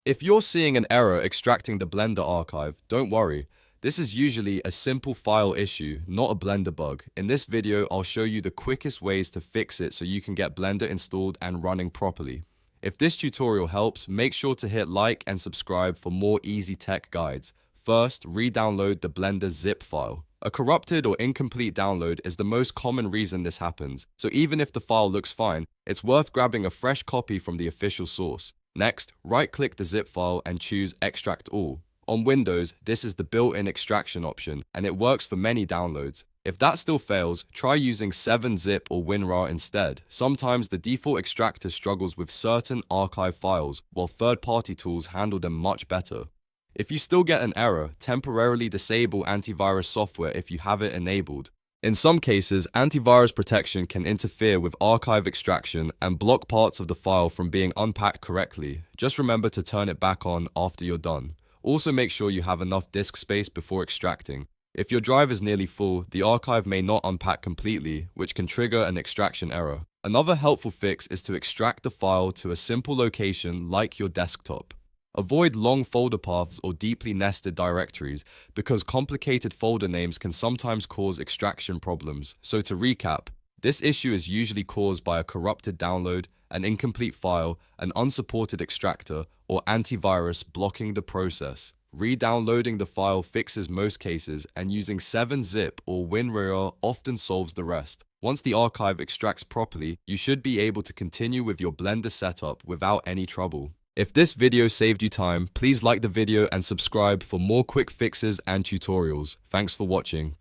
If you're seeing an error extracting the Blender archive, don't worry. This is usually a simple file issue, not a Blender bug. In this video, I'll show you the quickest ways to fix it so you can get Blender installed and running properly. If this tutorial helps, make sure to hit like and subscribe for more easy tech guides. First, re-download the Blender zip file. A corrupted or incomplete download is the most common reason this happens, so even if the file looks fine, it's worth grabbing a fresh copy from the official source. Next, right-click the zip file and choose Extract All. On Windows, this is the built-in extraction option, and it works for many downloads. If that still fails, try using 7-zip or WinRAR instead. Sometimes the default extractor struggles with certain archive files, while third-party tools handle them much better. If you still get an error, temporarily disable antivirus software if you have it enabled. In some cases, antivirus protection can interfere with archive extraction and block parts of the file from being unpacked correctly. Just remember to turn it back on after you're done. Also make sure you have enough disk space before extracting. If your drive is nearly full, the archive may not unpack completely, which can trigger an extraction error. Another helpful fix is to extract the file to a simple location like your desktop. Avoid long folder paths or deeply nested directories because complicated folder names can sometimes cause extraction problems. So to recap, this issue is usually caused by a corrupted download, an incomplete file, an unsupported extractor, or antivirus blocking the process. Re-downloading the file fixes most cases, and using 7-zip or WinRAR often solves the rest. Once the archive extracts properly, you should be able to continue with your Blender setup without any trouble. If this video saved you time, please like the video and subscribe for more quick fixes and tutorials. Thanks for watching.